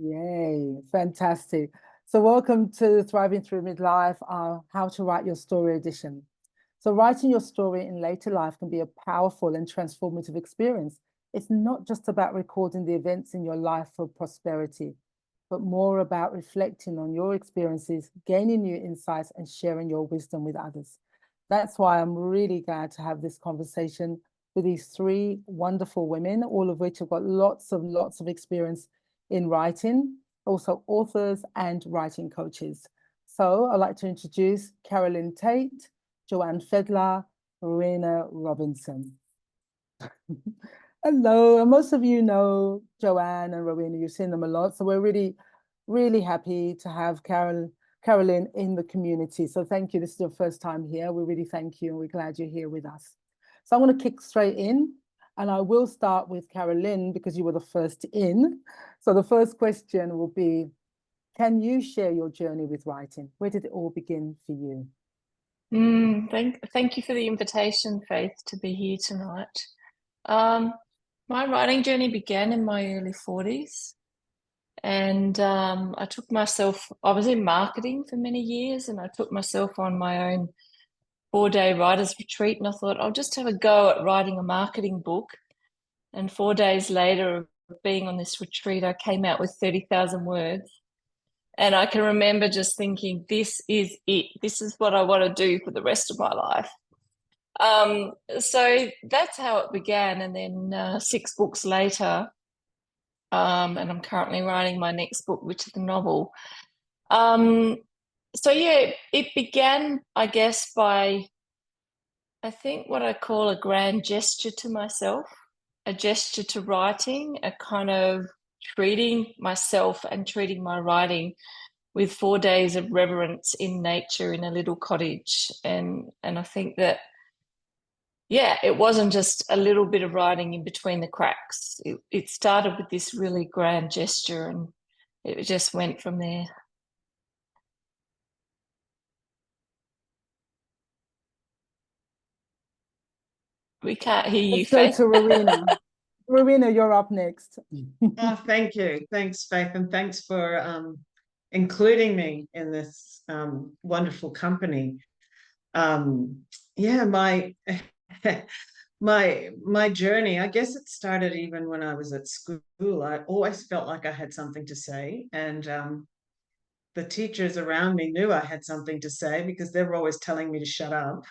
Yay, fantastic. So welcome to Thriving Through Midlife, our How to Write Your Story edition. So writing your story in later life can be a powerful and transformative experience. It's not just about recording the events in your life for prosperity, but more about reflecting on your experiences, gaining new insights, and sharing your wisdom with others. That's why I'm really glad to have this conversation with these three wonderful women, all of which have got lots of experience in writing, also authors and writing coaches. So I'd like to introduce Carolyn Tate, Joanne Fedler, Rowena Robinson. Hello, and most of you know Joanne and Rowena, you've seen them a lot. So we're really happy to have Carolyn in the community. So thank you. This is your first time here. We really thank you and we're glad you're here with us. So I'm going to kick straight in and I will start with Carolyn because you were the first in. So the first question will be, can you share your journey with writing? Where did it all begin for you? Thank you for the invitation, Faith, to be here tonight. My writing journey began in my early 40s, and I was in marketing for many years, and I took myself on my own 4-day writer's retreat, and I thought I'll just have a go at writing a marketing book. And 4 days later of being on this retreat, I came out with 30,000 words. And I can remember just thinking, this is it. This is what I want to do for the rest of my life. So that's how it began. And then 6 books later, and I'm currently writing my next book, which is a novel. So yeah, it began, I guess, by, I think, what I call a grand gesture to myself, a gesture to writing, a kind of treating myself and treating my writing with 4 days of reverence in nature in a little cottage. And I think that, yeah, it wasn't just a little bit of writing in between the cracks. It started with this really grand gesture and it just went from there. We can't hear you, Let's go Faith. to Rowena. Rowena, you're up next. Oh, thank you. Thanks, Faith, and thanks for including me in this wonderful company. Yeah, my my journey, I guess it started even when I was at school. I always felt like I had something to say, and the teachers around me knew I had something to say because they were always telling me to shut up.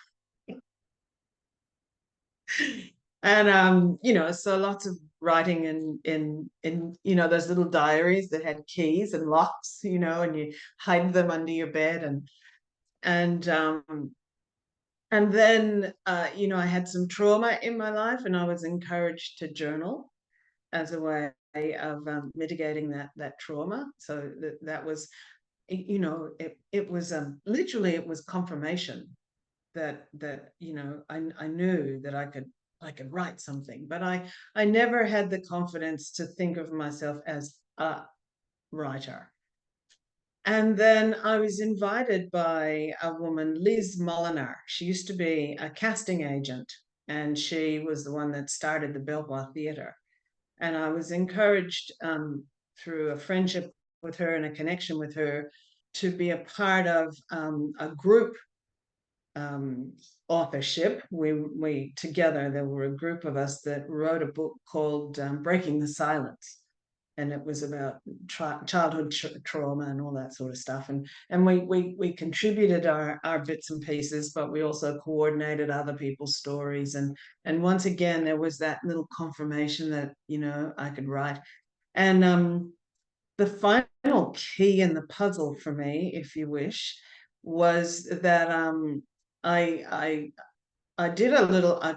And so lots of writing in those little diaries that had keys and locks, and you hide them under your bed, and then I had some trauma in my life, and I was encouraged to journal as a way of mitigating that trauma. So that was, it was literally, it was confirmation that I knew that I could write something, but I never had the confidence to think of myself as a writer. And then I was invited by a woman, Liz Mollinar. She used to be a casting agent, and she was the one that started the Belvoir Theatre. And I was encouraged through a friendship with her and a connection with her to be a part of a group authorship. We together, there were a group of us that wrote a book called Breaking the Silence, and it was about childhood trauma and all that sort of stuff. And we contributed our bits and pieces, but we also coordinated other people's stories. And once again, there was that little confirmation that I could write. And the final key in the puzzle for me, if you wish, was that I did a little. I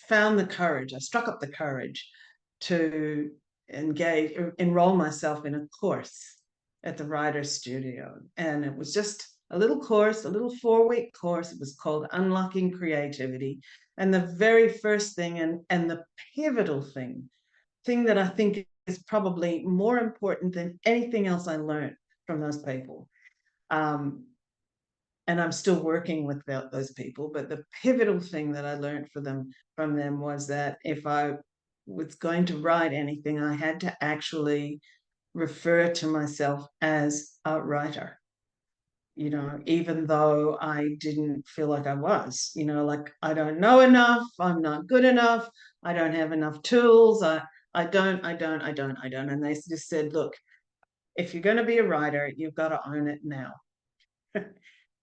found the courage. I struck up the courage to enroll myself in a course at the Writers Studio, and it was just a little course, a little 4-week course. It was called Unlocking Creativity, and the very first thing and the pivotal thing that I think is probably more important than anything else I learned from those people. And I'm still working with those people, but the pivotal thing that I learned from them was that if I was going to write anything, I had to actually refer to myself as a writer, you know, even though I didn't feel like I was, you know, like I don't know enough, I'm not good enough, I don't have enough tools, I don't. And they just said, look, if you're going to be a writer, you've got to own it now.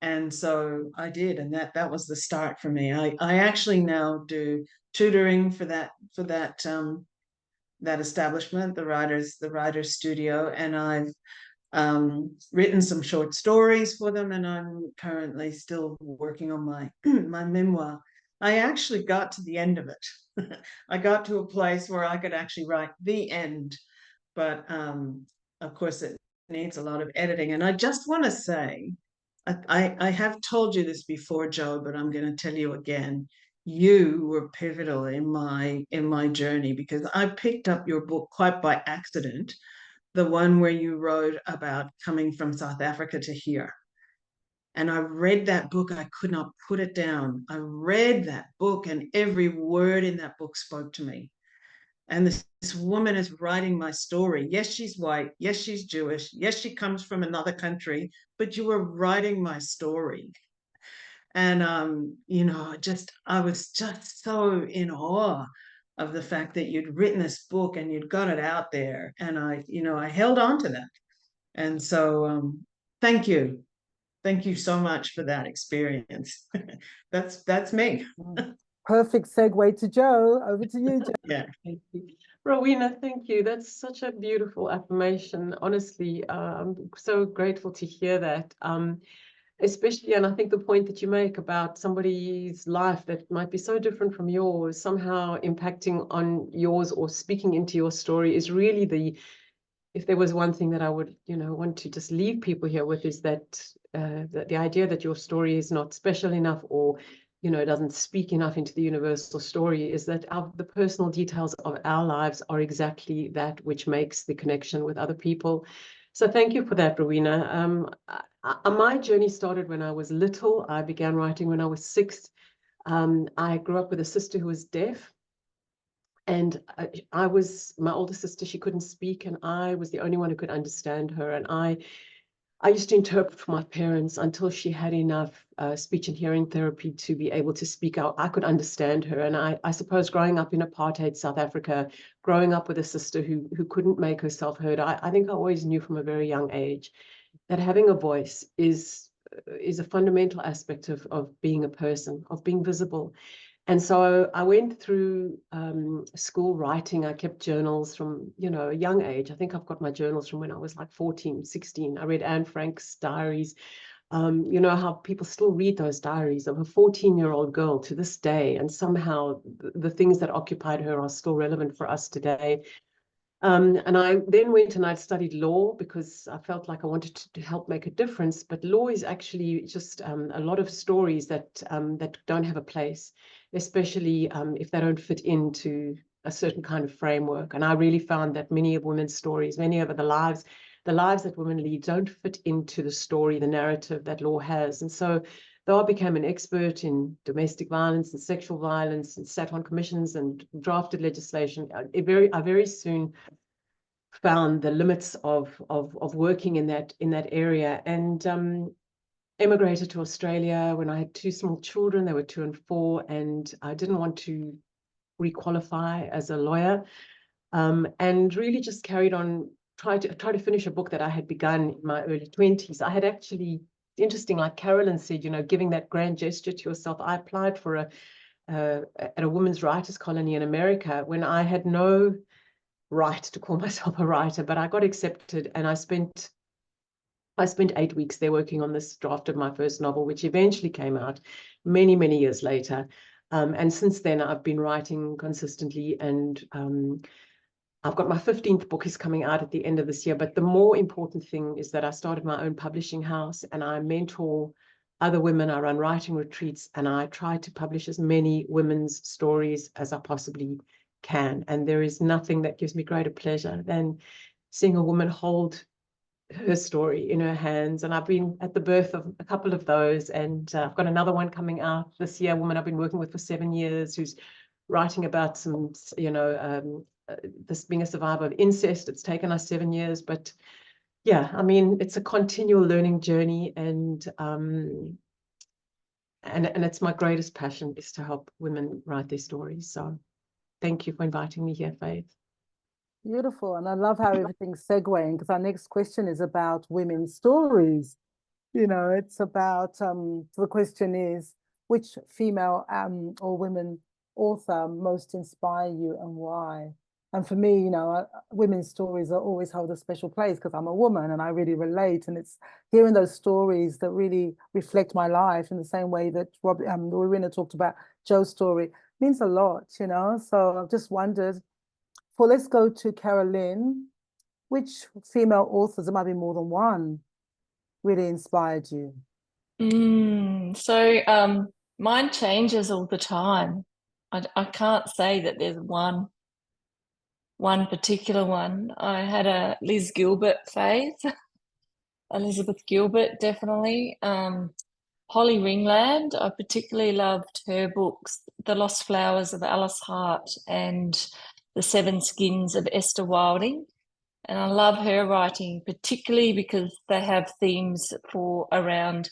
And so I did, and that was the start for me. I actually now do tutoring for that that establishment, the writers studio, and I've written some short stories for them, and I'm currently still working on my my memoir. I actually got to the end of it. I got to a place where I could actually write the end, but of course it needs a lot of editing. And I just want to say, I have told you this before, Joe, but I'm going to tell you again. You were pivotal in my journey, because I picked up your book quite by accident, the one where you wrote about coming from South Africa to here. And I read that book. I could not put it down. I read that book, and every word in that book spoke to me. And this woman is writing my story. Yes, she's white. Yes, she's Jewish. Yes, she comes from another country, but you were writing my story. And you know, I was just so in awe of the fact that you'd written this book and you'd got it out there. And I held on to that. And so thank you. Thank you so much for that experience. That's me. Perfect segue to Joe. Over to you, Joe. Yeah. Thank you. Rowena, thank you. That's such a beautiful affirmation. Honestly, I'm so grateful to hear that. Especially, and I think the point that you make about somebody's life that might be so different from yours, somehow impacting on yours or speaking into your story, is really if there was one thing that I would, want to just leave people here with, is that the idea that your story is not special enough, or doesn't speak enough into the universal story, is that the personal details of our lives are exactly that which makes the connection with other people. So thank you for that, Rowena. My journey started when I was little. I began writing when I was 6. I grew up with a sister who was deaf. And I was my older sister. She couldn't speak, and I was the only one who could understand her. And I used to interpret for my parents until she had enough speech and hearing therapy to be able to speak out. I could understand her. And I suppose growing up in apartheid South Africa, growing up with a sister who couldn't make herself heard, I think I always knew from a very young age that having a voice is a fundamental aspect of being a person, of being visible. And so I went through school writing. I kept journals from, a young age. I think I've got my journals from when I was like 14, 16. I read Anne Frank's diaries. You know how people still read those diaries of a 14-year-old girl to this day, and somehow the things that occupied her are still relevant for us today. And I then went and I studied law because I felt like I wanted to help make a difference. But law is actually just a lot of stories that don't have a place, especially if they don't fit into a certain kind of framework. And I really found that many of women's stories, many of the lives that women lead, don't fit into the story, the narrative that law has. And so though I became an expert in domestic violence and sexual violence, and sat on commissions and drafted legislation, I very soon found the limits of working in that area, and emigrated to Australia when I had 2 small children. They were 2 and 4, and I didn't want to requalify as a lawyer, and really just carried on, try to finish a book that I had begun in my early 20s. I had actually, interesting, like Carolyn said, giving that grand gesture to yourself. I applied for at a women's writers colony in America when I had no right to call myself a writer, but I got accepted, and I spent 8 weeks there working on this draft of my first novel, which eventually came out many, many years later. And since then, I've been writing consistently, and I've got my 15th book is coming out at the end of this year. But the more important thing is that I started my own publishing house, and I mentor other women. I run writing retreats, and I try to publish as many women's stories as I possibly can. And there is nothing that gives me greater pleasure than seeing a woman hold her story in her hands. And I've been at the birth of a couple of those, and I've got another one coming out this year, a woman I've been working with for 7 years, who's writing about some, this being a survivor of incest. It's taken us 7 years, but yeah, I mean, it's a continual learning journey, and it's my greatest passion is to help women write their stories. So thank you for inviting me here, Faith. Beautiful. And I love how everything's segueing, because our next question is about women's stories. You know, it's about, the question is, which female or women author most inspire you and why? And for me, you know, women's stories are always hold a special place because I'm a woman and I really relate. And it's hearing those stories that really reflect my life in the same way that Rowena talked about Joe's story means a lot, you know. So I've just wondered, let's go to Carolyn. Which female authors, there might be more than one, really inspired you? So mine changes all the time. I can't say that there's one particular one. I had a Liz Gilbert phase. Elizabeth Gilbert, definitely. Holly Ringland, I particularly loved her books, The Lost Flowers of Alice Hart and The Seven Skins of Esther Wilding. And I love her writing, particularly because they have themes around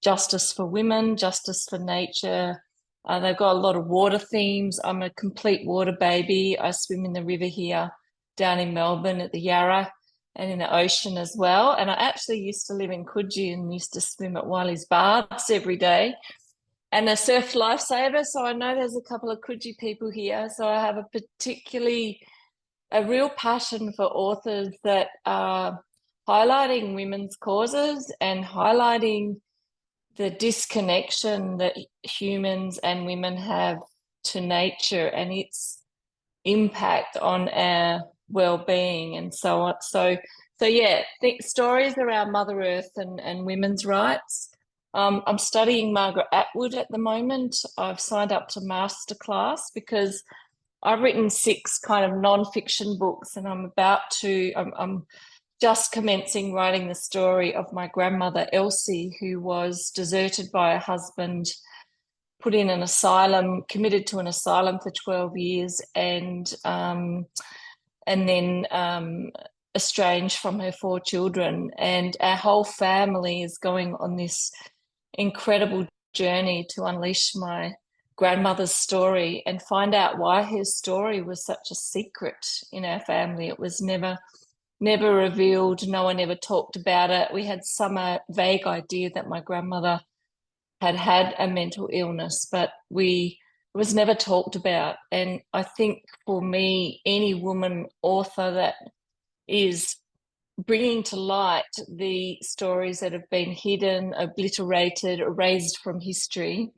justice for women, justice for nature. They've got a lot of water themes. I'm a complete water baby. I swim in the river here down in Melbourne at the Yarra and in the ocean as well. And I actually used to live in Coogee and used to swim at Wiley's Baths every day. And a surf lifesaver. So I know there's a couple of Coogee people here. So I have a real passion for authors that are highlighting women's causes and highlighting the disconnection that humans and women have to nature and its impact on our well-being and so on. So yeah, stories around Mother Earth and women's rights. I'm studying Margaret Atwood at the moment. I've signed up to masterclass because I've written 6 kind of non-fiction books, and I'm just commencing writing the story of my grandmother Elsie, who was deserted by her husband, put in an asylum, committed to an asylum for 12 years, and then estranged from her 4 children. And our whole family is going on this incredible journey to unleash my grandmother's story and find out why her story was such a secret in our family. It was never revealed. No one ever talked about it. We had some vague idea that my grandmother had a mental illness, but it was never talked about. And I think for me, any woman author that is bringing to light the stories that have been hidden, obliterated, erased from history,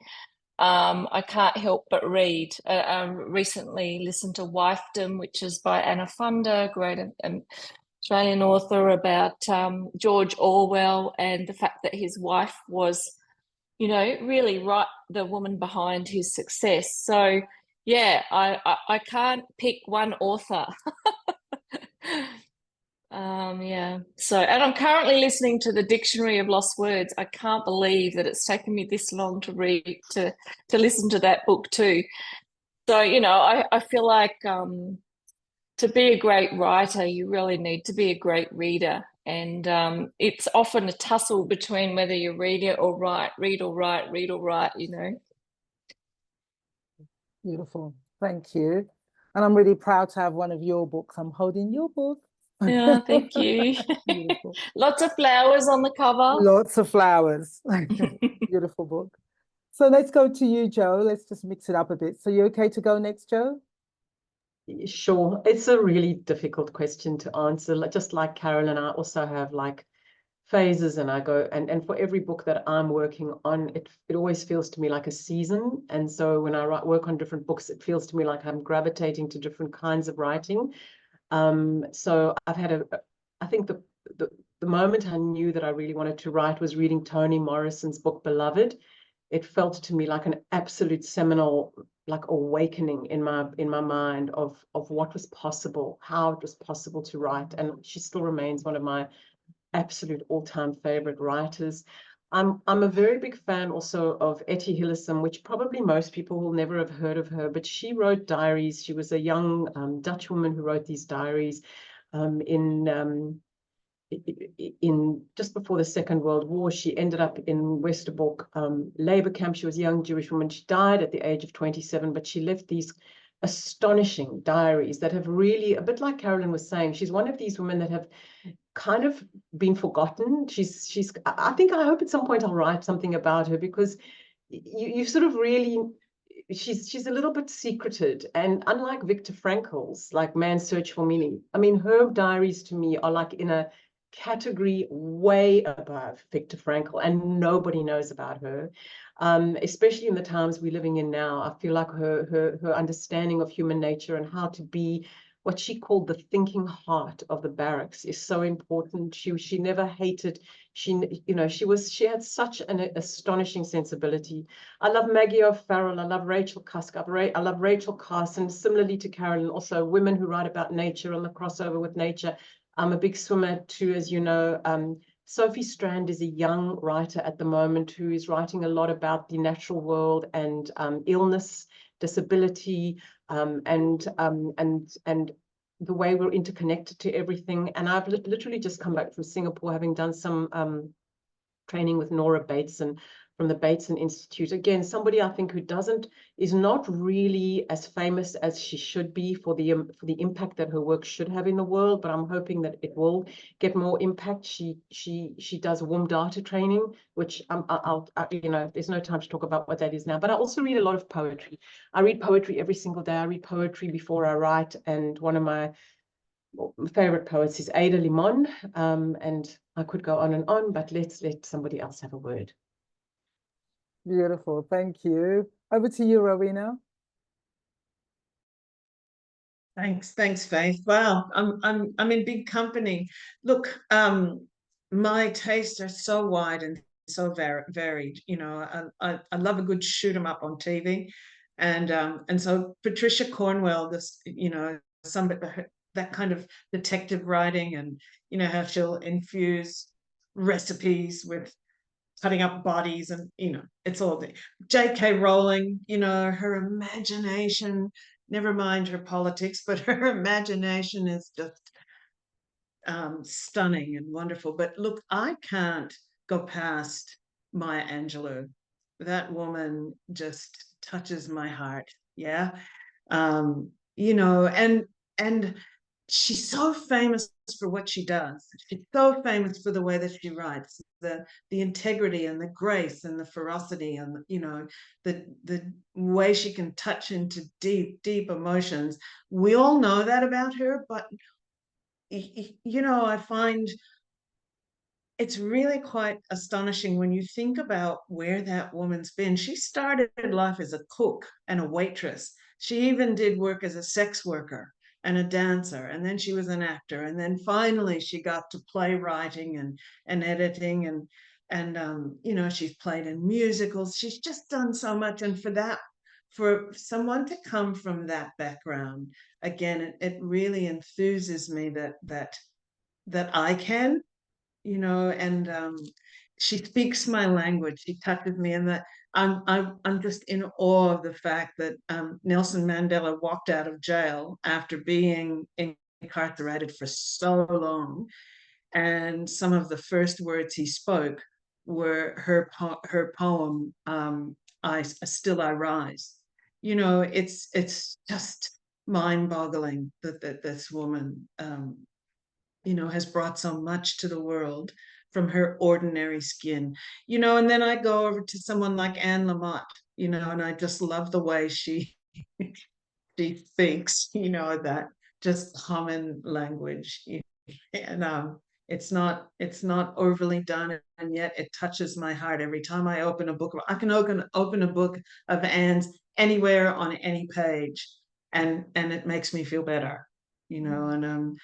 I can't help but read. I recently listened to Wifedom, which is by Anna Funder, great Australian author, about George Orwell and the fact that his wife was, you know, really the woman behind his success. So yeah, I can't pick one author. Yeah. So, and I'm currently listening to the Dictionary of Lost Words. I can't believe that it's taken me this long to listen to that book too. So, you know, I feel like to be a great writer, you really need to be a great reader. And it's often a tussle between whether you read or write, you know. Beautiful. Thank you. And I'm really proud to have one of your books. I'm holding your book. Yeah, thank you. Beautiful. Lots of flowers on the cover. Lots of flowers. Beautiful book. So let's go to you, Joe. Let's just mix it up a bit. So you okay to go next, Joe? Sure. It's a really difficult question to answer. Just like Carolyn, I also have like phases, and I go and for every book that I'm working on, it always feels to me like a season. And so when I work on different books, it feels to me like I'm gravitating to different kinds of writing. So I've had I think the moment I knew that I really wanted to write was reading Toni Morrison's book Beloved. It felt to me like an absolute seminal, like awakening in my mind of what was possible, how it was possible to write. And she still remains one of my absolute all-time favorite writers. I'm a very big fan also of Etty Hillesum, which probably most people will never have heard of her, but she wrote diaries. She was a young Dutch woman who wrote these diaries in just before the Second World War. She ended up in Westerbork labor camp. She was a young Jewish woman. She died at the age of 27, but she left these astonishing diaries that have really, a bit like Carolyn was saying, she's one of these women that have kind of been forgotten. I think, I hope at some point I'll write something about her, because you sort of really, she's a little bit secreted, and unlike Viktor Frankl's like Man's Search for Meaning, I mean, her diaries to me are like in a category way above Viktor Frankl, and nobody knows about her. Especially in the times we're living in now, I feel like her understanding of human nature and how to be what she called the thinking heart of the barracks is so important. She never hated. She had such an astonishing sensibility. I love Maggie O'Farrell. I love Rachel Cusk. I love Rachel Carson. Similarly to Carolyn, also women who write about nature and the crossover with nature. I'm a big swimmer too, as you know. Sophie Strand is a young writer at the moment who is writing a lot about the natural world and illness, disability, and the way we're interconnected to everything. And I've literally just come back from Singapore, having done some training with Nora Bateson from the Bateson Institute. Again, somebody I think is not really as famous as she should be for the impact that her work should have in the world, but I'm hoping that it will get more impact. She does warm data training, which there's no time to talk about what that is now, but I also read a lot of poetry. I read poetry every single day. I read poetry before I write, and one of my favorite poets is Ada Limon, and I could go on, but let's let somebody else have a word. Beautiful, thank you. Over to you, Rowena. Thanks, Faith. Wow, I'm in big company. Look, my tastes are so wide and so varied. You know, I love a good shoot 'em up on TV, and so Patricia Cornwell, that kind of detective writing, and how she'll infuse recipes with cutting up bodies, and it's all there. J.K. Rowling, her imagination, never mind her politics, but her imagination is just stunning and wonderful. But look, I can't go past Maya Angelou. That woman just touches my heart. Yeah. And she's so famous for what she does. She's so famous for the way that she writes, the integrity and the grace and the ferocity, and the way she can touch into deep emotions. We all know that about her, but I find it's really quite astonishing when you think about where that woman's been. She started life as a cook and a waitress. She even did work as a sex worker and a dancer, and then she was an actor, and then finally she got to playwriting and editing, and she's played in musicals. She's just done so much, and for someone to come from that background, again, it really enthuses me that I can, and she speaks my language. She touches me, and that I'm just in awe of the fact that Nelson Mandela walked out of jail after being incarcerated for so long, and some of the first words he spoke were her poem, "I Still I Rise." It's just mind-boggling that this woman has brought so much to the world from her ordinary skin, and then I go over to someone like Anne Lamott, and I just love the way she speaks, that just common language, and it's not overly done, and yet it touches my heart every time I open a book. I can open a book of Anne's anywhere on any page, and it makes me feel better, and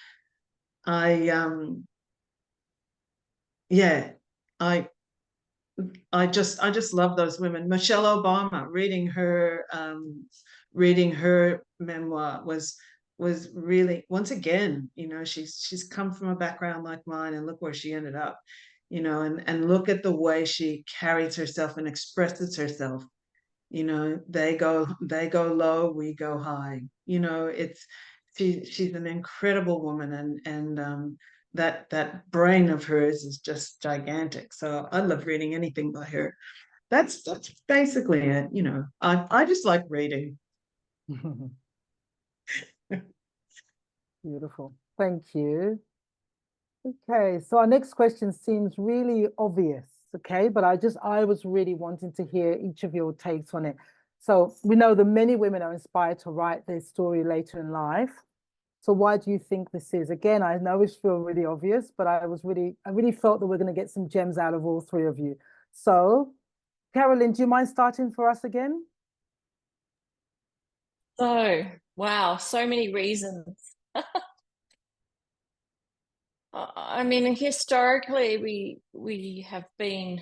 yeah, I just love those women. Michelle Obama, reading her memoir was really, once again, she's come from a background like mine, and look where she ended up. you know, and look at the way she carries herself and expresses herself. You know, they go low, we go high. You know, she's an incredible woman, and that brain of hers is just gigantic. So I love reading anything by her. That's basically it. You know, I just like reading. Beautiful. Thank you. Okay, so our next question seems really obvious, okay, but I was really wanting to hear each of your takes on it. So we know that many women are inspired to write their story later in life. So why do you think this is? Again, I know it's feel really obvious, but I really felt that we're going to get some gems out of all three of you. So, Carolyn, do you mind starting for us again? So, wow, so many reasons. I mean, historically, we have been,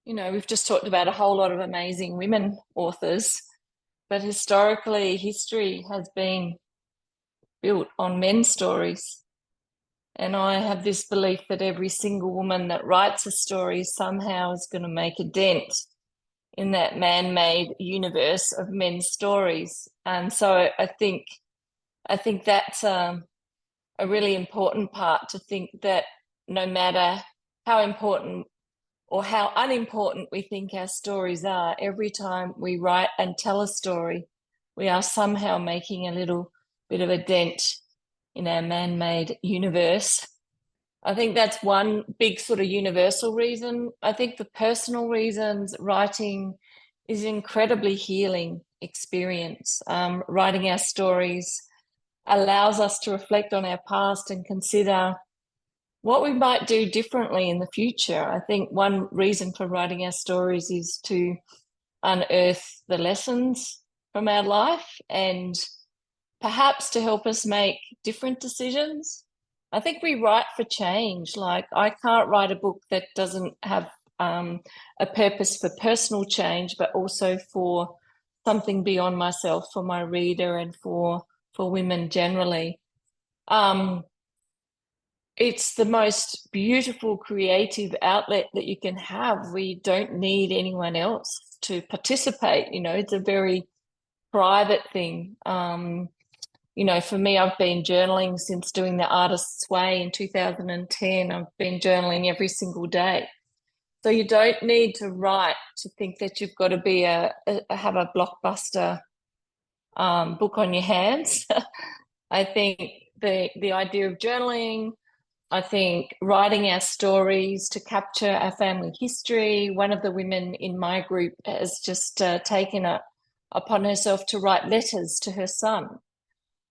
you know, we've just talked about a whole lot of amazing women authors, but historically, history has been built on men's stories. And I have this belief that every single woman that writes a story somehow is going to make a dent in that man-made universe of men's stories. And so I think that's a really important part, to think that no matter how important or how unimportant we think our stories are, every time we write and tell a story, we are somehow making a little bit of a dent in our man-made universe. I think that's one big sort of universal reason. I think the personal reasons, writing is an incredibly healing experience. Writing our stories allows us to reflect on our past and consider what we might do differently in the future. I think one reason for writing our stories is to unearth the lessons from our life and perhaps to help us make different decisions. I think we write for change. Like, I can't write a book that doesn't have a purpose for personal change, but also for something beyond myself, for my reader, and for women generally. It's the most beautiful creative outlet that you can have. We don't need anyone else to participate. You know, it's a very private thing. You know, for me, I've been journaling since doing The Artist's Way in 2010. I've been journaling every single day. So you don't need to write to think that you've got to be have a blockbuster book on your hands. I think the idea of journaling, I think writing our stories to capture our family history. One of the women in my group has just taken it upon herself to write letters to her son,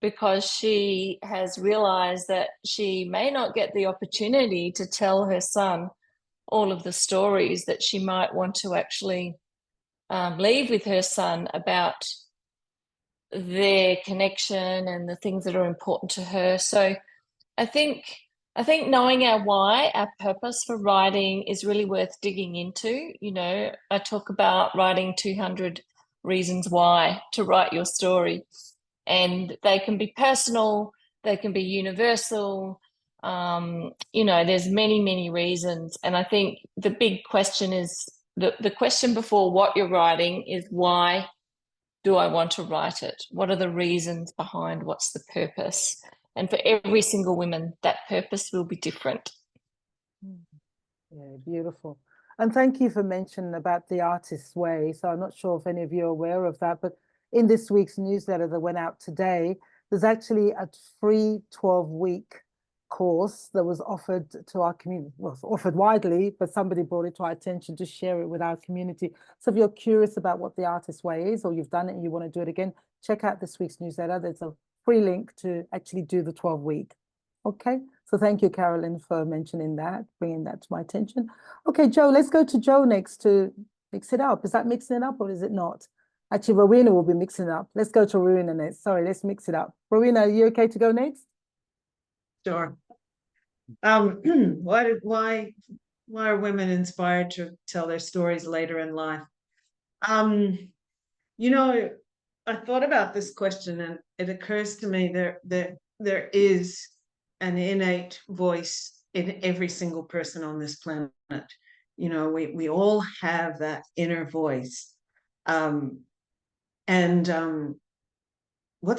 because she has realized that she may not get the opportunity to tell her son all of the stories that she might want to actually leave with her son about their connection and the things that are important to her. So I think knowing our why, our purpose for writing, is really worth digging into. You know, I talk about writing 200 reasons why to write your story. And they can be personal, they can be universal. You know, there's many reasons. And I think the big question is, the question before what you're writing is, why do I want to write it? What are the reasons behind what's the purpose? And for every single woman, that purpose will be different. Yeah, beautiful. And thank you for mentioning about The Artist's Way. So I'm not sure if any of you are aware of that, but in this week's newsletter that went out today, there's actually a free 12-week course that was offered to our community. Well, offered widely, but somebody brought it to our attention to share it with our community. So if you're curious about what The Artist's Way is, or you've done it and you want to do it again, check out this week's newsletter. There's a free link to actually do the 12-week. Okay, so thank you, Carolyn, for mentioning that, bringing that to my attention. Okay, Joe, let's go to Joe next to mix it up. Is that mixing it up or is it not? Actually, Rowena will be mixing it up. Let's go to Rowena next. Sorry, let's mix it up. Rowena, are you okay to go next? Sure. Why are women inspired to tell their stories later in life? You know, I thought about this question, and it occurs to me there is an innate voice in every single person on this planet. You know, we all have that inner voice. What's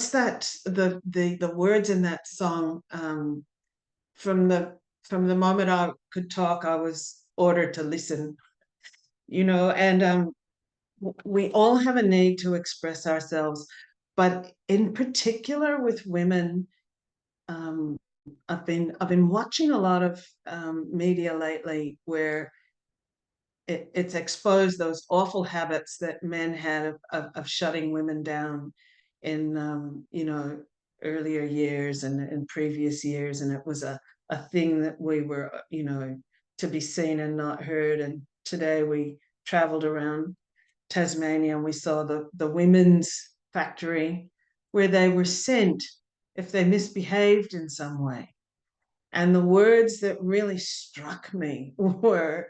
that? The words in that song, from the moment I could talk, I was ordered to listen. You know, and we all have a need to express ourselves, but in particular with women, I've been watching a lot of media lately where it's exposed those awful habits that men had of shutting women down in you know, earlier years and in previous years, and it was a thing that we were, you know, to be seen and not heard. And today we traveled around Tasmania and we saw the women's factory where they were sent if they misbehaved in some way. And the words that really struck me were,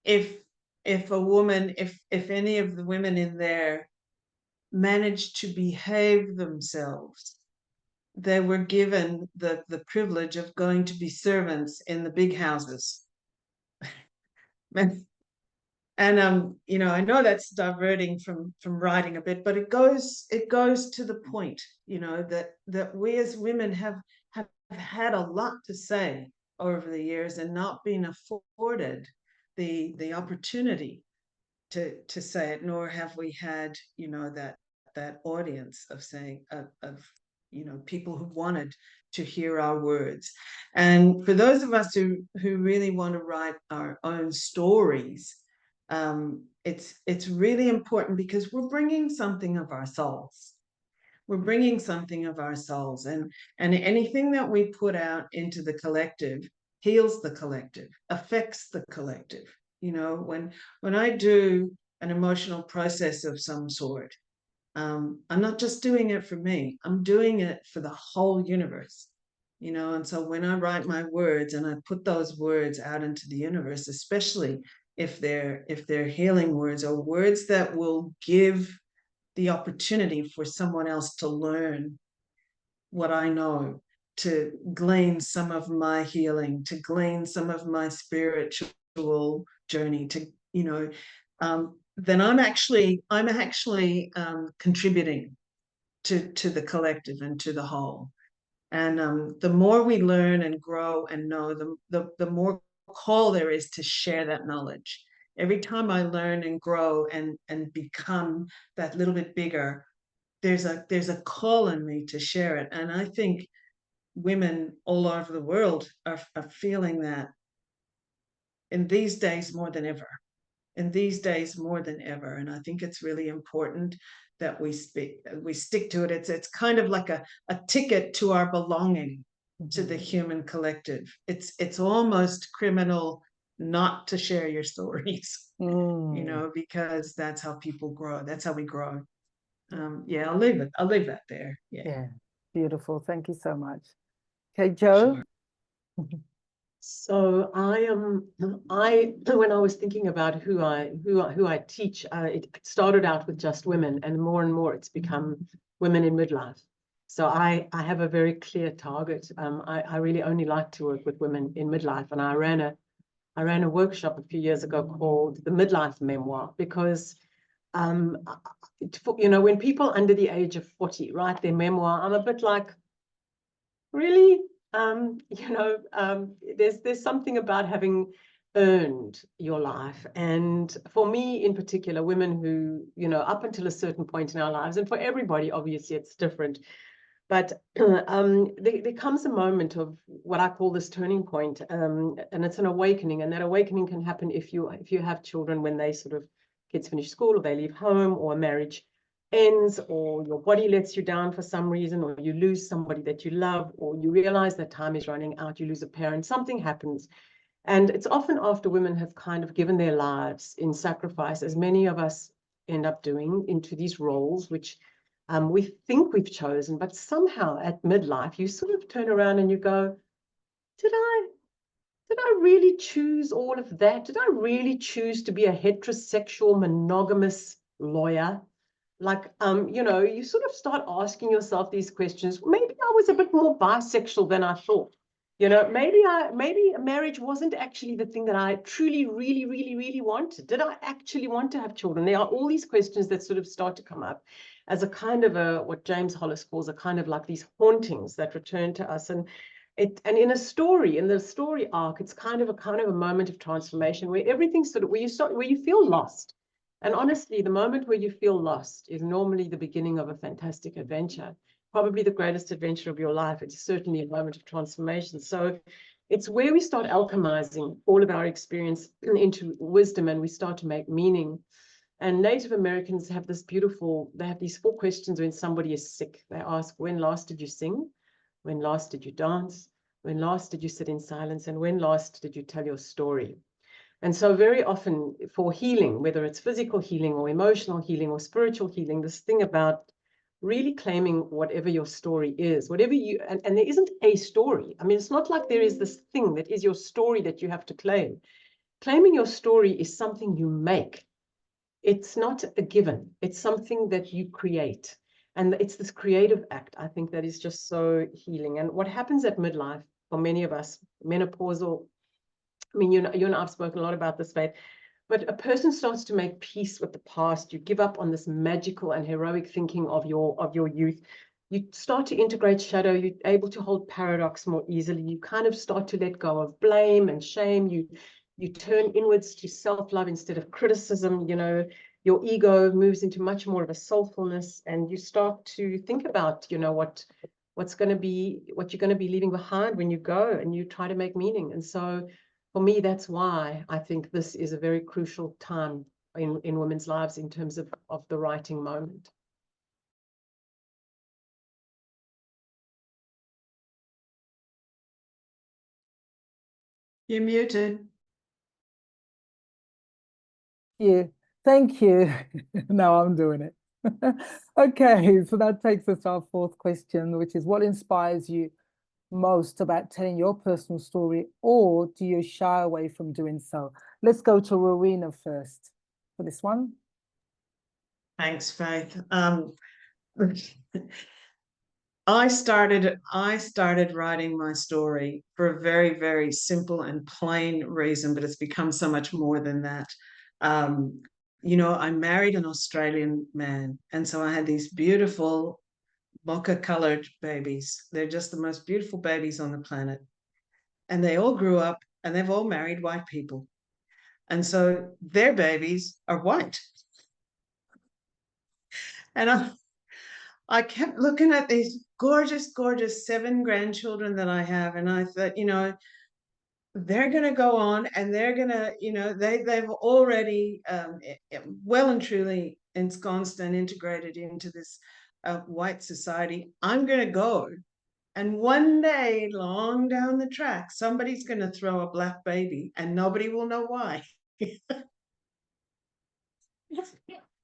if a woman, if any of the women in there managed to behave themselves, they were given the privilege of going to be servants in the big houses. And you know, I know that's diverting from writing a bit, but it goes to the point, you know, that we as women have had a lot to say over the years and not been afforded the opportunity to say it, nor have we had, you know, that audience of saying of you know, people who wanted to hear our words. And for those of us who really want to write our own stories, it's really important because we're bringing something of our souls. We're bringing something of our souls, and anything that we put out into the collective heals the collective, affects the collective. You know, when I do an emotional process of some sort, I'm not just doing it for me, I'm doing it for the whole universe. You know, and so when I write my words and I put those words out into the universe, especially if they're healing words or words that will give the opportunity for someone else to learn what I know, to glean some of my healing, to glean some of my spiritual journey, to, you know, then I'm actually contributing to the collective and to the whole. And the more we learn and grow and know, the more call there is to share that knowledge. Every time I learn and grow and become that little bit bigger, there's a call in me to share it. And I think women all over the world are feeling that in these days more than ever. In these days more than ever. And I think it's really important that we stick to it. It's kind of like a ticket to our belonging to the human collective. It's almost criminal not to share your stories, you know, because that's how people grow. That's how we grow. Yeah, I'll leave that there. Yeah, beautiful. Thank you so much. Okay, Jo. Sure. So when I was thinking about who I teach, it started out with just women, and more it's become women in midlife. So I have a very clear target. I really only like to work with women in midlife, and I ran a workshop a few years ago called the Midlife Memoir, because you know, when people under the age of 40 write their memoir, I'm a bit like, really? You know, there's something about having earned your life. And for me in particular, women who, you know, up until a certain point in our lives, and for everybody, obviously it's different, but there comes a moment of what I call this turning point, and it's an awakening. And that awakening can happen if you have children, when they sort of, kids finish school, or they leave home, or a marriage ends, or your body lets you down for some reason, or you lose somebody that you love, or you realize that time is running out, you lose a parent, something happens. And it's often after women have kind of given their lives in sacrifice, as many of us end up doing, into these roles, which we think we've chosen, but somehow at midlife, you sort of turn around and you go, did I really choose all of that? Did I really choose to be a heterosexual, monogamous lawyer? Like, you know, you sort of start asking yourself these questions. Maybe I was a bit more bisexual than I thought. You know, maybe marriage wasn't actually the thing that I truly, really, really, really wanted. Did I actually want to have children? There are all these questions that sort of start to come up as a kind of what James Hollis calls a kind of like these hauntings that return to us. And in a story, in the story arc, it's kind of a moment of transformation where everything sort of where you feel lost. And honestly, the moment where you feel lost is normally the beginning of a fantastic adventure. Probably the greatest adventure of your life. It's certainly a moment of transformation. So it's where we start alchemizing all of our experience into wisdom, and we start to make meaning. And Native Americans have they have these 4 questions when somebody is sick. They ask, when last did you sing? When last did you dance? When last did you sit in silence? And when last did you tell your story? And so very often for healing, whether it's physical healing or emotional healing or spiritual healing, this thing about really claiming whatever your story is, whatever you, and there isn't a story. I mean, it's not like there is this thing that is your story that you have to claim. Claiming your story is something you make. It's not a given. It's something that you create. And it's this creative act, I think, that is just so healing. And what happens at midlife for many of us, menopausal, I mean, you and I have spoken a lot about this, Faith, but a person starts to make peace with the past. You give up on this magical and heroic thinking of your youth. You start to integrate shadow. You're able to hold paradox more easily. You kind of start to let go of blame and shame. You turn inwards to self-love instead of criticism. You know, your ego moves into much more of a soulfulness, and you start to think about, you know, what you're going to be leaving behind when you go, and you try to make meaning. And so for me, that's why I think this is a very crucial time in women's lives in terms of the writing moment. You're muted. Thank you. Now I'm doing it. Okay, so that takes us to our 4th question, which is, what inspires you most about telling your personal story, or do you shy away from doing so? Let's go to Rowena first for this one. Thanks, Faith. I started writing my story for a very, very simple and plain reason, but it's become so much more than that. You know, I married an Australian man, and so I had these beautiful mocha-colored babies. They're just the most beautiful babies on the planet. And they all grew up, and they've all married white people. And so their babies are white. And I kept looking at these gorgeous, gorgeous 7 grandchildren that I have, and I thought, you know, they're going to go on, and they're going to, you know, they've already well and truly ensconced and integrated into this white society. I'm going to go, and one day, long down the track, somebody's going to throw a black baby, and nobody will know why.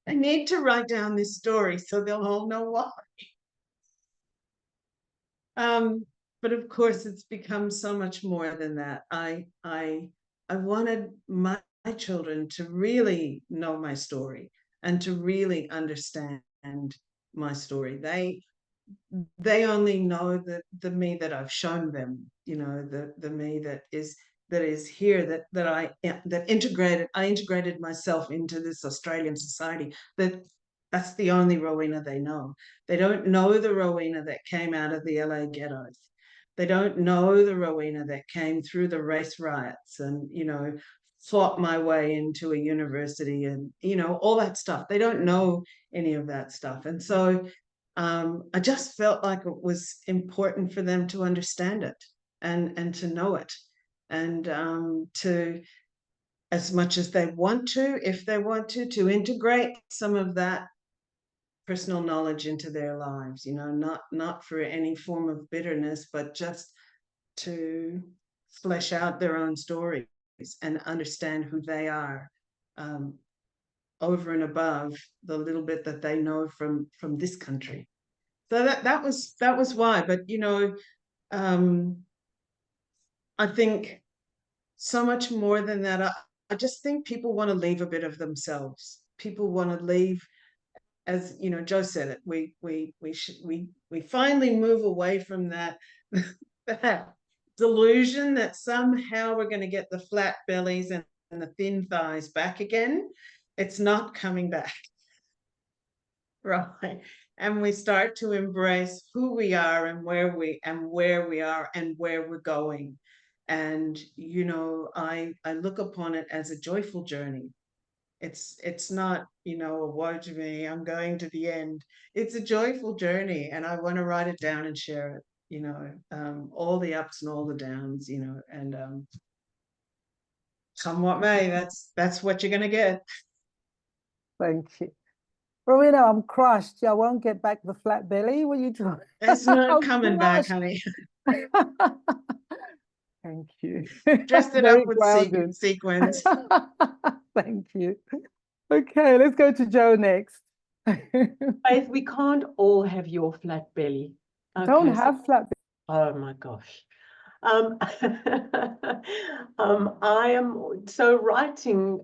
I need to write down this story so they'll all know why. But of course, it's become so much more than that. I wanted my children to really know my story and to really understand my story. They only know the me that I've shown them, you know, the me that is here, that I integrated myself into this Australian society. That's the only Rowena they know. They don't know the Rowena that came out of the LA ghettos. They don't know the Rowena that came through the race riots and, you know, fought my way into a university and, you know, all that stuff. They don't know any of that stuff. And so I just felt like it was important for them to understand it and to know it, and to, as much as they want to, if they want to integrate some of that personal knowledge into their lives, you know, not for any form of bitterness, but just to flesh out their own stories and understand who they are, over and above the little bit that they know from this country. So that was why. But you know, I think so much more than that. I just think people want to leave a bit of themselves. People want to leave, as you know, Joe said it. We finally move away from that that delusion that somehow we're going to get the flat bellies and the thin thighs back again. It's not coming back. Right. And we start to embrace who we are and where we are and where we're going. And, you know, I look upon it as a joyful journey. It's not, you know, a woe to me, I'm going to the end. It's a joyful journey, and I want to write it down and share it, you know, all the ups and all the downs, you know, and come what may, that's what you're gonna get. Thank you. Rowena, I'm crushed. I won't get back the flat belly. What are you doing? It's not I'm coming back, crushed. honey. Thank you. Dress it Very up with grounded. sequins. Thank you. Okay, let's go to Joe next. Faith, we can't all have your flat belly. Don't Okay, so- have flat oh my gosh. I am so writing.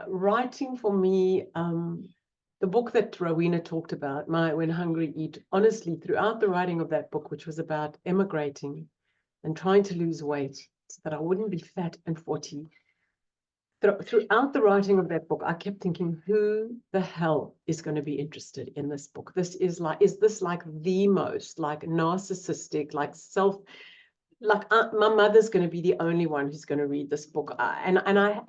Writing for me, the book that Rowena talked about, My When Hungry Eat. Honestly, throughout the writing of that book, which was about emigrating and trying to lose weight so that I wouldn't be fat and 40. Throughout the writing of that book, I kept thinking, who the hell is going to be interested in this book? Is this like the most like narcissistic, like my mother's going to be the only one who's going to read this book. And then I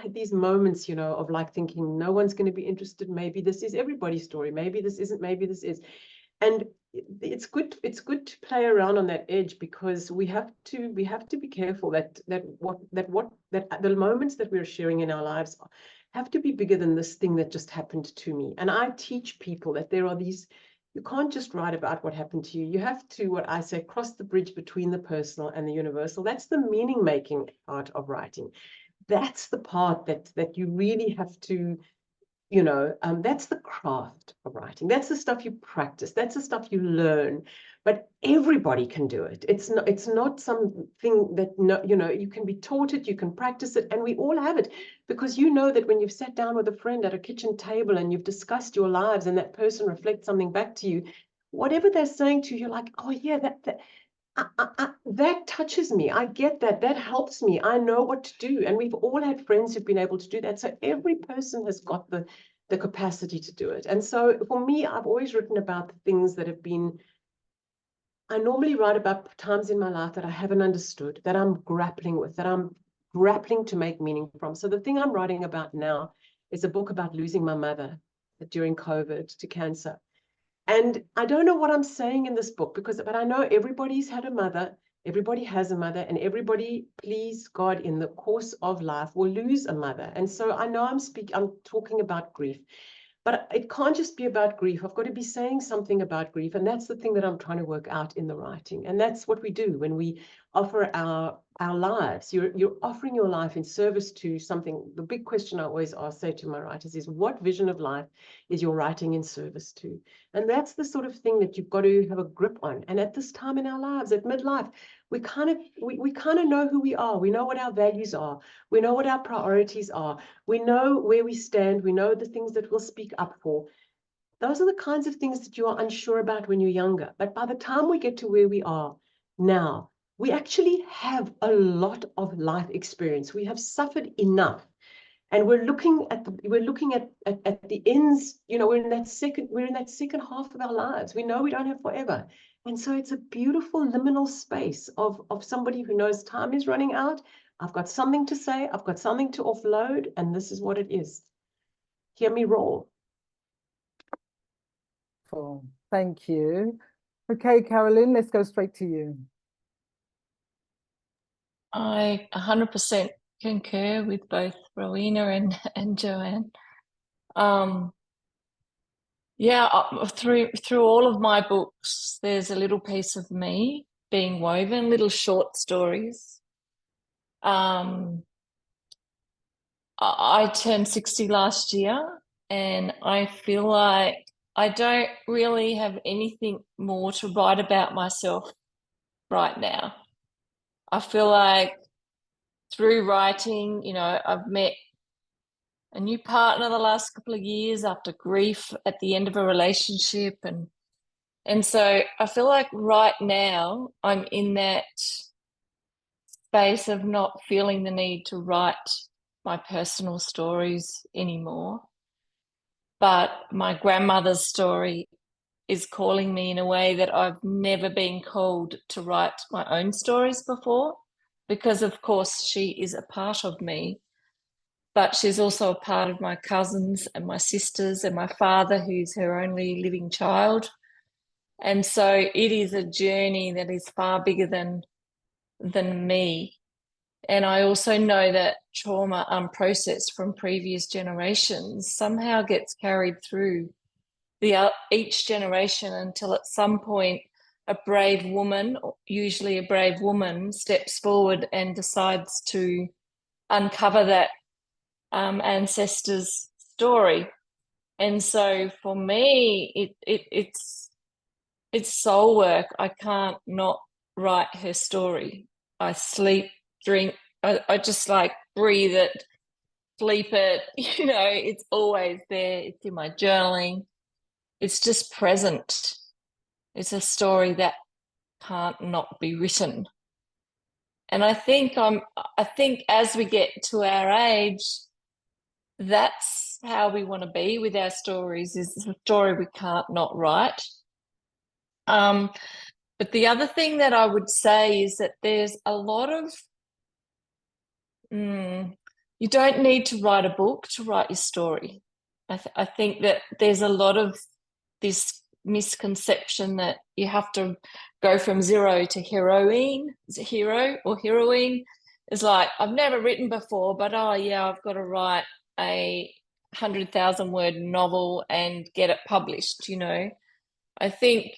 had these moments, you know, of like thinking, no one's going to be interested. Maybe this is everybody's story. Maybe this isn't. Maybe this is. And it's good to play around on that edge, because we have to be careful that the moments that we're sharing in our lives have to be bigger than this thing that just happened to me. And I teach people that there are these, you can't just write about what happened to you. You have to, what I say, cross the bridge between the personal and the universal. That's the meaning making part of writing. That's the part that you really have to, you know, that's the craft of writing. That's the stuff you practice. That's the stuff you learn. But everybody can do it. It's not something that, no, you know, you can be taught it, you can practice it, and we all have it. Because you know that when you've sat down with a friend at a kitchen table and you've discussed your lives, and that person reflects something back to you, whatever they're saying to you, you're like, oh yeah, that touches me. I get that. That helps me. I know what to do. And we've all had friends who've been able to do that. So every person has got the capacity to do it. And so for me, I've always written about the things that have been, I normally write about times in my life that I haven't understood, that I'm grappling with, that I'm grappling to make meaning from. So the thing I'm writing about now is a book about losing my mother during COVID to cancer. And I don't know what I'm saying in this book, but I know everybody's had a mother, everybody has a mother, and everybody, please God, in the course of life will lose a mother. And so I know I'm talking about grief, but it can't just be about grief. I've got to be saying something about grief. And that's the thing that I'm trying to work out in the writing. And that's what we do when we offer our lives. You're offering your life in service to something. The big question I always say to my writers is, what vision of life is your writing in service to? And that's the sort of thing that you've got to have a grip on. And at this time in our lives, at midlife, we kind of know who we are. We know what our values are. We know what our priorities are. We know where we stand. We know the things that we'll speak up for. Those are the kinds of things that you are unsure about when you're younger. But by the time we get to where we are now, we actually have a lot of life experience. We have suffered enough. And we're looking at the ends, you know, we're in that second half of our lives. We know we don't have forever. And so it's a beautiful liminal space of somebody who knows time is running out. I've got something to say, I've got something to offload, and this is what it is. Hear me roar. Cool. Thank you. Okay, Carolyn, let's go straight to you. I 100% concur with both Rowena and Joanne. Yeah, through all of my books, there's a little piece of me being woven, little short stories. I turned 60 last year, and I feel like I don't really have anything more to write about myself right now. I feel like through writing, you know, I've met a new partner the last couple of years after grief at the end of a relationship, and And so I feel like right now I'm in that space of not feeling the need to write my personal stories anymore. But my grandmother's story is calling me in a way that I've never been called to write my own stories before, because of course she is a part of me, but she's also a part of my cousins and my sisters and my father, who's her only living child. And so it is a journey that is far bigger than me. And I also know that trauma unprocessed from previous generations somehow gets carried through each generation until at some point a brave woman, usually a brave woman, steps forward and decides to uncover that ancestor's story. And so for me, it's soul work. I can't not write her story. I sleep, drink, I just like breathe it, sleep it, it's always there. It's in my journaling. It's just present. It's a story that can't not be written. And I think as we get to our age, that's how we want to be with our stories, is a story we can't not write. But the other thing that I would say is that there's a lot of you don't need to write a book to write your story. I think that there's a lot of this misconception that you have to go from zero to heroine. Is it hero or heroine? It's like, I've never written before, but oh yeah, I've got to write a 100,000 word novel and get it published. I think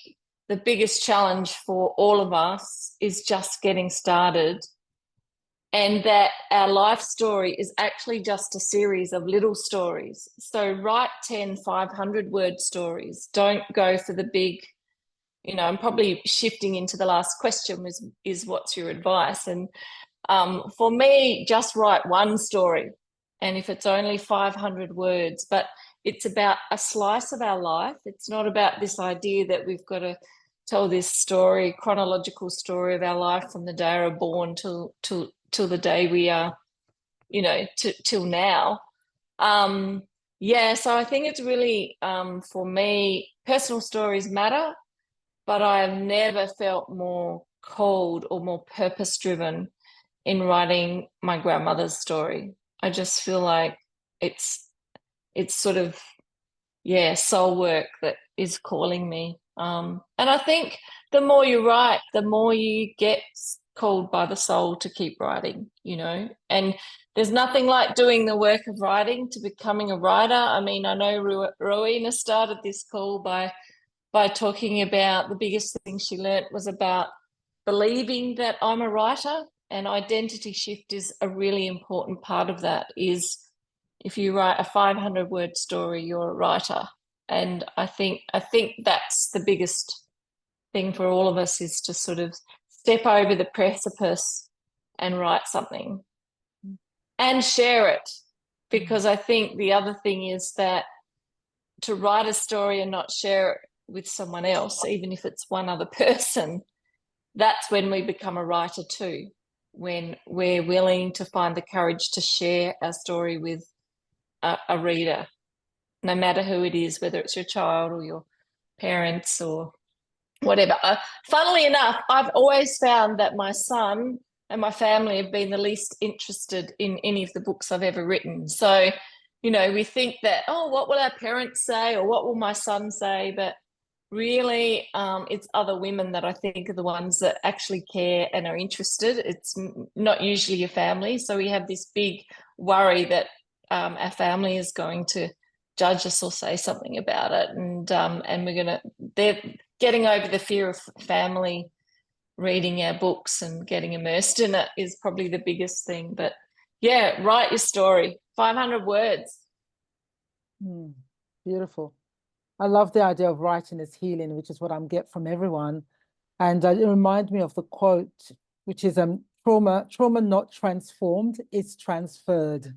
the biggest challenge for all of us is just getting started, and that our life story is actually just a series of little stories. So write 10 500-word stories. Don't go for the big, I'm probably shifting into the last question, is what's your advice? And for me, just write one story. And if it's only 500 words, but it's about a slice of our life. It's not about this idea that we've got to tell this story, chronological story of our life from the day we're born till the day we are, till now. So I think it's really, for me, personal stories matter, but I have never felt more called or more purpose-driven in writing my grandmother's story. I just feel like it's sort of, soul work that is calling me. And I think the more you write, the more you get called by the soul to keep writing, and there's nothing like doing the work of writing to becoming a writer. I mean, I know Rowena started this call by talking about the biggest thing she learnt was about believing that I'm a writer, and identity shift is a really important part of that. Is if you write a 500-word story, you're a writer. And I think that's the biggest thing for all of us, is to sort of step over the precipice and write something and share it. Because I think the other thing is that to write a story and not share it with someone else, even if it's one other person, that's when we become a writer too, when we're willing to find the courage to share our story with a reader, no matter who it is, whether it's your child or your parents or whatever. Funnily enough, I've always found that my son and my family have been the least interested in any of the books I've ever written. So, we think that, oh, what will our parents say, or what will my son say? But really, it's other women that I think are the ones that actually care and are interested. It's not usually your family. So we have this big worry that our family is going to judge us or say something about it, and they're getting over the fear of family reading our books and getting immersed in it is probably the biggest thing. But write your story, 500 words. Beautiful. I love the idea of writing as healing, which is what I'm getting from everyone. And it reminds me of the quote, which is trauma not transformed, it's transferred.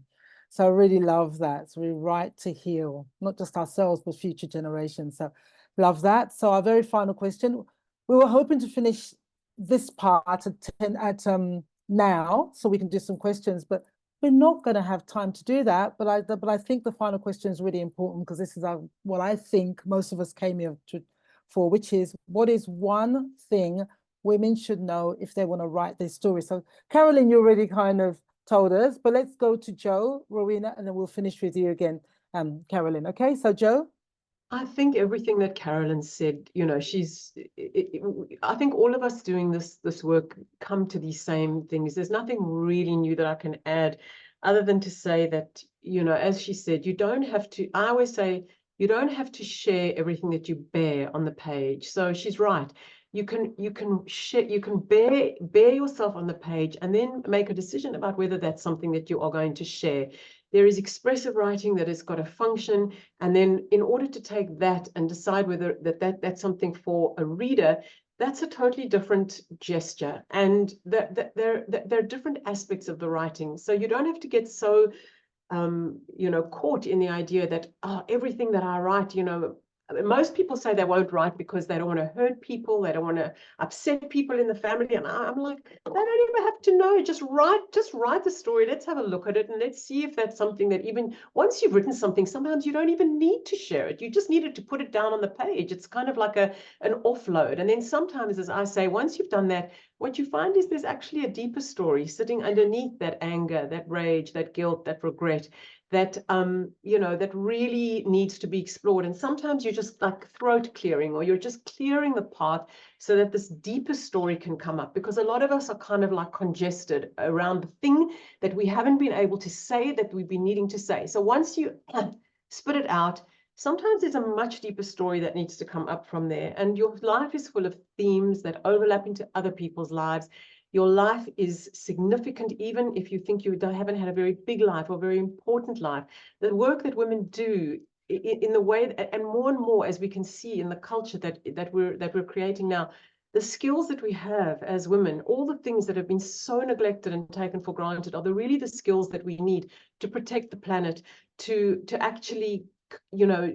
So I really love that. So we write to heal, not just ourselves, but future generations. So Love that. So our very final question. We were hoping to finish this part at now, so we can do some questions, but we're not going to have time to do that. But I think the final question is really important, because this is what I think most of us came here for, which is, what is one thing women should know if they want to write their story? So Carolyn, you already kind of told us, but let's go to Joe, Rowena, and then we'll finish with you again, Carolyn. Okay, so Joe? I think everything that Carolyn said, you know, I think all of us doing this work come to these same things. There's nothing really new that I can add, other than to say that, you know, as she said, you don't have to, I always say, you don't have to share everything that you bear on the page. So she's right. You can share, you can bear yourself on the page, and then make a decision about whether that's something that you are going to share. There is expressive writing that has got a function, and then in order to take that and decide whether that's something for a reader, that's a totally different gesture. And there are different aspects of the writing. So you don't have to get so you know, caught in the idea that, oh, everything that I write, you know, most people say they won't write because they don't want to hurt people, they don't want to upset people in the family. And I'm like, they don't even have to know. Just write the story. Let's have a look at it, and let's see if that's something that, even once you've written something, sometimes you don't even need to share it. You just needed to put it down on the page. It's kind of like an offload. And then sometimes, as I say, once you've done that, what you find is there's actually a deeper story sitting underneath that anger, that rage, that guilt, that regret, that you know, that really needs to be explored. And sometimes you're just like throat clearing, or you're just clearing the path so that this deeper story can come up, because a lot of us are kind of like congested around the thing that we haven't been able to say, that we've been needing to say. So once you spit it out, sometimes there's a much deeper story that needs to come up from there. And your life is full of themes that overlap into other people's lives. Your life is significant, even if you think you haven't had a very big life or very important life. The work that women do in the way, and more as we can see in the culture that we're creating now, the skills that we have as women, all the things that have been so neglected and taken for granted, are really the skills that we need to protect the planet, to actually, you know,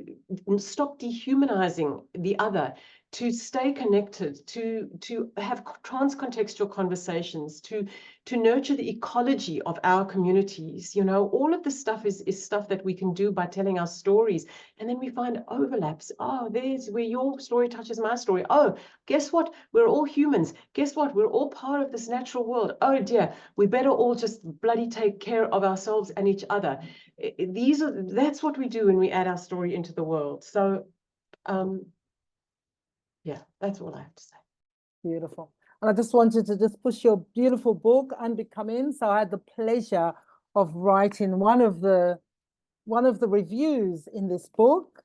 stop dehumanizing the other, to stay connected, to have trans-contextual conversations, to nurture the ecology of our communities. You know, all of this stuff is stuff that we can do by telling our stories. And then we find overlaps. Oh, there's where your story touches my story. Oh, guess what? We're all humans. Guess what? We're all part of this natural world. Oh dear, we better all just bloody take care of ourselves and each other. That's what we do when we add our story into the world. So yeah, that's all I have to say. Beautiful. And I just wanted to just push your beautiful book, Unbecoming. So I had the pleasure of writing one of the reviews in this book.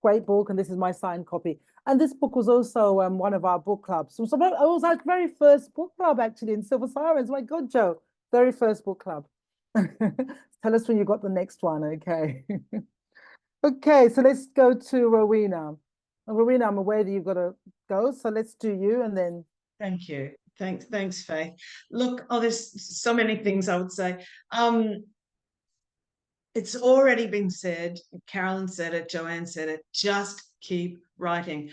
Great book, and this is my signed copy. And this book was also one of our book clubs. So it was our very first book club, actually, in Silver Sirens. My God, Joe, very first book club. Tell us when you got the next one, okay? Okay, so let's go to Rowena. Rowena, I'm aware that you've got to go, so let's do you, and then. Thank you. Thanks, Faith. Look, there's so many things I would say. It's already been said. Carolyn said it, Joanne said it. Just keep writing.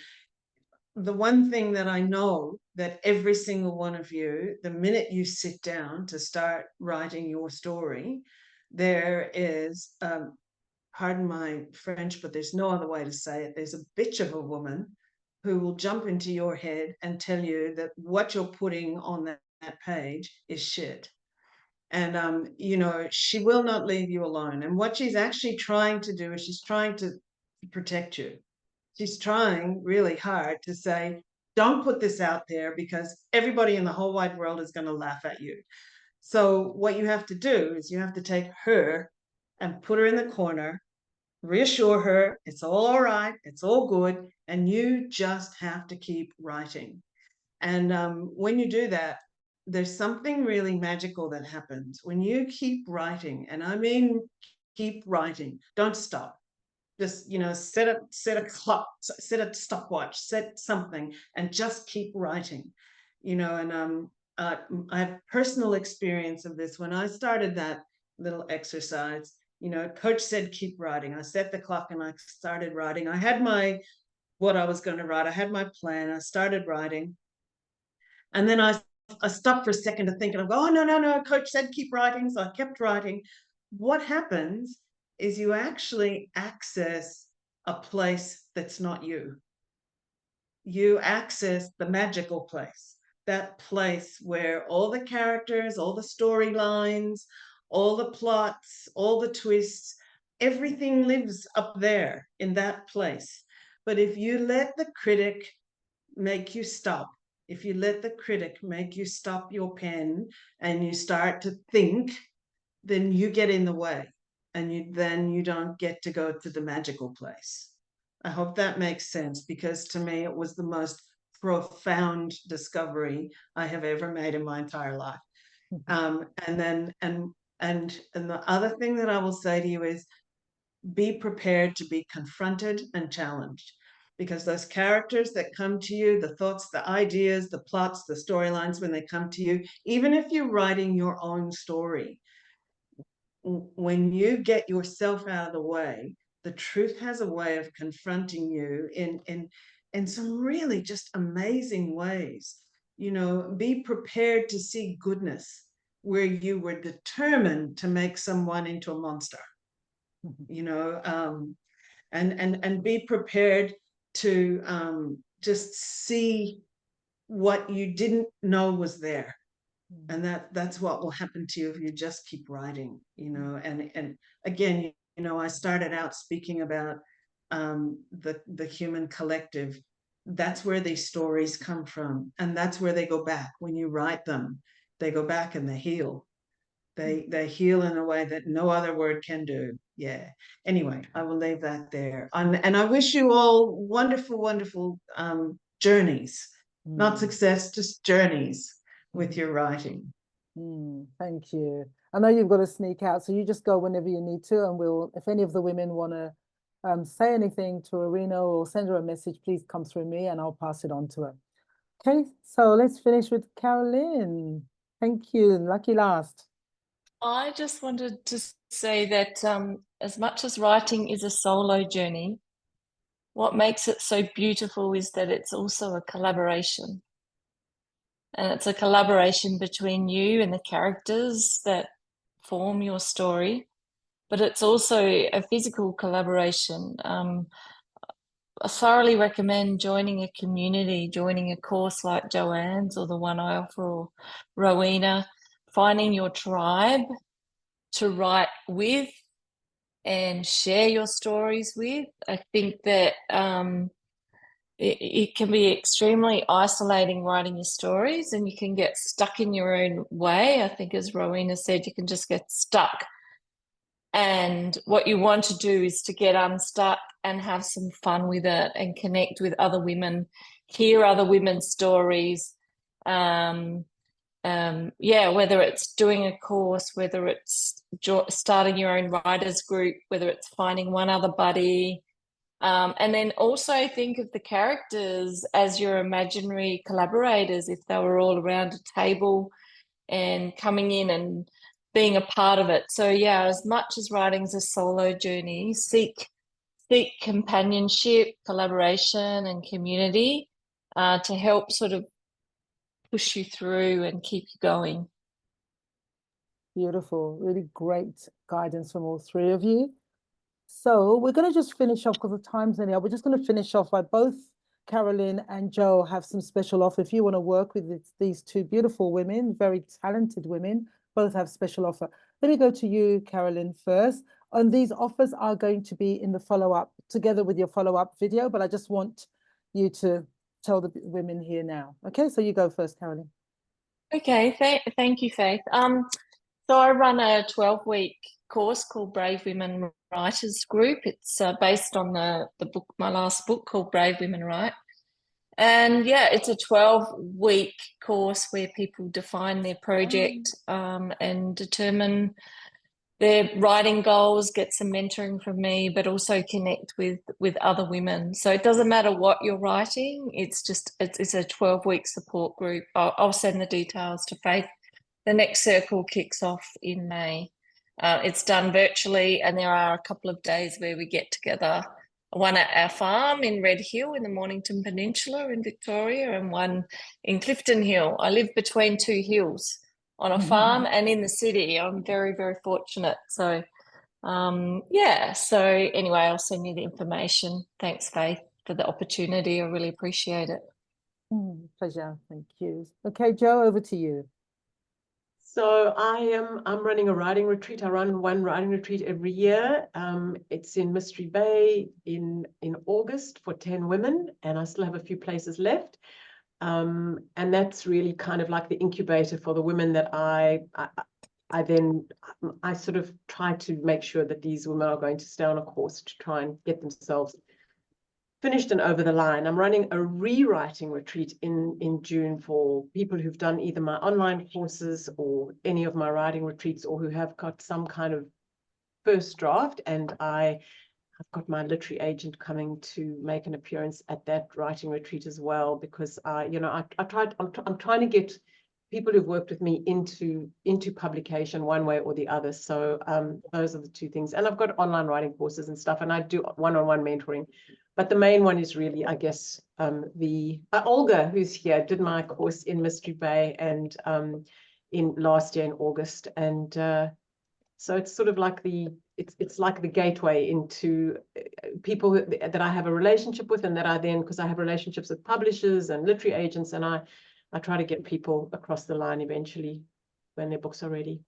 The one thing that I know, that every single one of you, the minute you sit down to start writing your story, there is, pardon my French, but there's no other way to say it, there's a bitch of a woman who will jump into your head and tell you that what you're putting on that page is shit. And you know, she will not leave you alone. And what she's actually trying to do is she's trying to protect you. She's trying really hard to say, don't put this out there, because everybody in the whole wide world is going to laugh at you. So what you have to do is you have to take her and put her in the corner, reassure her it's all right, it's all good, and you just have to keep writing. And when you do that, there's something really magical that happens when you keep writing. And I mean, keep writing. Don't stop. Just, you know, set a clock, set a stopwatch, set something, and just keep writing. You know, and I have personal experience of this. When I started that little exercise, you know, coach said keep writing. I set the clock and I started writing. I had my what I was going to write. I had my plan. I started writing. And then I stopped for a second to think, and I go, oh, no, coach said keep writing. So I kept writing. What happens is you actually access a place that's not you. You access the magical place, that place where all the characters, all the storylines, all the plots, all the twists, everything lives up there in that place. But if you let the critic make you stop, if you let the critic make you stop your pen and you start to think, then you get in the way, and then you don't get to go to the magical place. I hope that makes sense, because to me it was the most profound discovery I have ever made in my entire life. And the other thing that I will say to you is, be prepared to be confronted and challenged, because those characters that come to you, the thoughts, the ideas, the plots, the storylines, when they come to you, even if you're writing your own story, when you get yourself out of the way, the truth has a way of confronting you in some really just amazing ways. You know, be prepared to see goodness where you were determined to make someone into a monster. You know, and be prepared to just see what you didn't know was there. And that's what will happen to you if you just keep writing, you know. And again, you know, I started out speaking about the human collective. That's where these stories come from, and that's where they go back. When you write them, they go back and they heal. They heal in a way that no other word can do. Yeah. Anyway, I will leave that there. And I wish you all wonderful, wonderful journeys, not success, just journeys with your writing. Thank you. I know you've got to sneak out, so you just go whenever you need to, and we'll, if any of the women want to say anything to Arena or send her a message, please come through me and I'll pass it on to her. Okay, so let's finish with Caroline. Thank you. Lucky last. I just wanted to say that as much as writing is a solo journey, what makes it so beautiful is that it's also a collaboration. And it's a collaboration between you and the characters that form your story, but it's also a physical collaboration. I thoroughly recommend joining a community, joining a course like Joanne's or the one I offer, or Rowena, finding your tribe to write with and share your stories with. I think that it can be extremely isolating writing your stories, and you can get stuck in your own way. I think, as Rowena said, you can just get stuck. And what you want to do is to get unstuck and have some fun with it and connect with other women, hear other women's stories. Yeah, whether it's doing a course, whether it's starting your own writers group, whether it's finding one other buddy. And then also think of the characters as your imaginary collaborators, if they were all around a table and coming in and being a part of it. So yeah, as much as writing's a solo journey, seek companionship, collaboration, and community to help sort of push you through and keep you going. Beautiful, really great guidance from all three of you. So we're going to just finish off, because the time's nearly up. We're just going to finish off by both Caroline and Jo have some special offer. If you want to work with these two beautiful women, very talented women, both have special offer. Let me go to you, Caroline, first. And these offers are going to be in the follow-up, together with your follow-up video, but I just want you to tell the women here now. Okay, so you go first, Caroline. Okay, thank you, Faith. So I run a 12-week course called Brave Women Writers Group. It's based on the book, my last book, called Brave Women Write. And yeah, it's a 12-week course where people define their project and determine their writing goals, get some mentoring from me, but also connect with other women. So it doesn't matter what you're writing. It's a 12-week support group. I'll send the details to Faith. The next circle kicks off in May. It's done virtually, and there are a couple of days where we get together one at our farm in Red Hill in the Mornington Peninsula in Victoria, and one in Clifton Hill. I live between two hills on a farm and in the city. I'm very, very fortunate. So, yeah. So anyway, I'll send you the information. Thanks, Faith, for the opportunity. I really appreciate it. Pleasure. Thank you. Okay, Joe, over to you. So I'm running a writing retreat. I run one writing retreat every year. It's in Mystery Bay in August for 10 women, and I still have a few places left. And that's really kind of like the incubator for the women that I sort of try to make sure that these women are going to stay on a course to try and get themselves finished and over the line. I'm running a rewriting retreat in June for people who've done either my online courses or any of my writing retreats, or who have got some kind of first draft. And I've got my literary agent coming to make an appearance at that writing retreat as well, because I'm trying to get people who've worked with me into publication one way or the other. So those are the two things. And I've got online writing courses and stuff, and I do one-on-one mentoring. But the main one is really, I guess, Olga, who's here, did my course in Mystery Bay and in last year in August. And so it's sort of like it's like the gateway into people that I have a relationship with, and that I then, because I have relationships with publishers and literary agents, and I try to get people across the line eventually when their books are ready.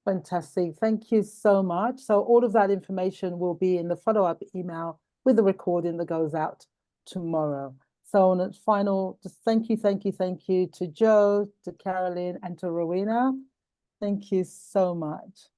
Fantastic. Thank you so much. So all of that information will be in the follow-up email with the recording that goes out tomorrow. So on a final, just thank you to Joe, to Carolyn, and to Rowena. Thank you so much.